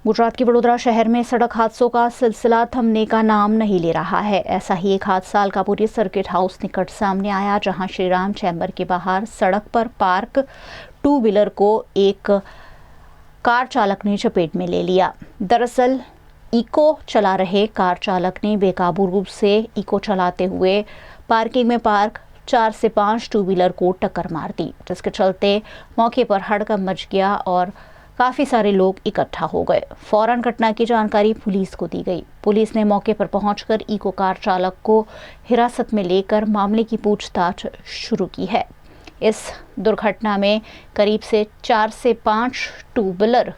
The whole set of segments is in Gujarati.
गुजरात के वडोदरा शहर में सड़क हादसों का सिलसिला थमने का नाम नहीं ले रहा है। ऐसा ही एक हादसा अलकापुरी सर्किट हाउस निकट सामने आया, जहां श्रीराम चैम्बर के बाहर सड़क पर पार्क टू व्हीलर को एक कार चालक ने चपेट में ले लिया। दरअसल इको चला रहे कार चालक ने बेकाबू रूप से इको चलाते हुए पार्किंग में पार्क 4 से 5 टू व्हीलर को टक्कर मार दी, जिसके चलते मौके पर हड़कंप मच गया और काफ़ी सारे लोग इकट्ठा हो गए। फौरन घटना की जानकारी पुलिस को दी गई। पुलिस ने मौके पर पहुंचकर इको कार चालक को हिरासत में लेकर मामले की पूछताछ शुरू की है। इस दुर्घटना में करीब से 4 से 5 टू व्हीलर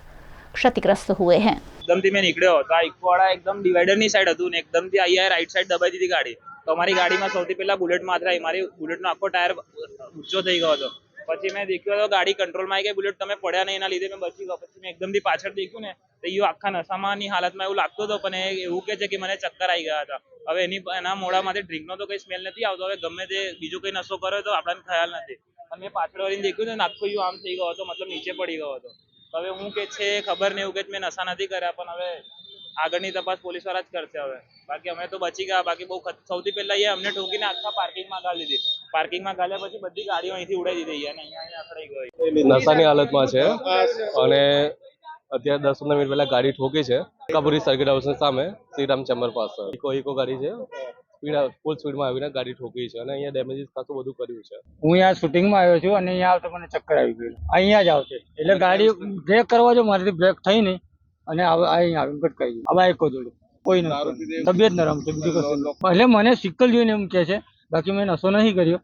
क्षतिग्रस्त हुए हैं। एकदमથી મેં નીકળ્યો હતો, આ ઇકોવાળા એકદમ ડિવાઈડરની સાઈડ હતું ને એકદમથી અહીંયા રાઈટ સાઈડ દબાઈ દીધી ગાડી। તો અમારી ગાડીમાં સૌથી પહેલા બુલેટ માથરાઈ, મારી બુલેટનો આખો ટાયર ઊંચો થઈ ગયો હતો। પછી મેં દેખ્યો તો ગાડી કંટ્રોલમાં આવી ગઈ, બુલેટ તમે પડ્યા નહીં, એના લીધે મેં બચી ગયો। પછી મેં એકદમથી પાછળ દેખ્યું ને તો એ આખા નશામાંની હાલતમાં એવું લાગતું હતું, પણ એવું કહે છે કે મને ચક્કર આવી ગયા હતા। હવે એના મોઢામાંથી ડ્રિંકનો તો કંઈ સ્મેલ નથી આવતો, હવે ગમે તે બીજો કંઈ નશો કર્યો તો આપણને ખ્યાલ નથી। અને મેં પાછળ વળીને દેખ્યું ને આખો આમ થઈ ગયો હતો, મતલબ નીચે પડી ગયો હતો। હવે હું કે છે ખબર નહીં, એવું કે મેં નશા નથી કર્યા, પણ હવે આગળની તપાસ પોલીસવાળા જ કરશે। હવે બાકી અમે તો બચી ગયા। બાકી બહુ સૌથી પહેલા એ અમને ઠોકીને આખા પાર્કિંગમાં ગાળી દીધી। પાર્કિંગમાં ગાળ્યા પછી બધી ગાડીઓ અહીંથી ઉડાઈ દીધી અને અહીંયા અથડાઈ ગઈ। નશાની હાલતમાં છે અને અત્યારે 10-15 મિનિટ પહેલા ગાડી ઠોકી છે કાપુરી સર્કિટ હાઉસની સામે શ્રીરામ ચેમ્બર પાસે। ઇકો ગાડી છે, ફૂલ સ્પીડમાં આવીને ગાડી ઠોકી છે અને અહીંયા ડેમેજીસ ખાસું બધું કર્યું છે। હું અહીંયા શૂટિંગમાં આવ્યો છું અને અહીંયા આવતો મને ચક્કર આવી ગયું। અહીંયા જ આવશે એટલે ગાડી બ્રેક કરવા જો મારાથી બ્રેક થઈ નહીં અને અહીંયા આવીને ભટકાઈ ગઈ। આ બાઈકો જોડે કોઈ નથી, તબિયત નરમ છે, બીજું કશું। એટલે મને સિક્કલ જોઈને એમ કહે છે, બાકી મેં નશો નહીં કર્યો।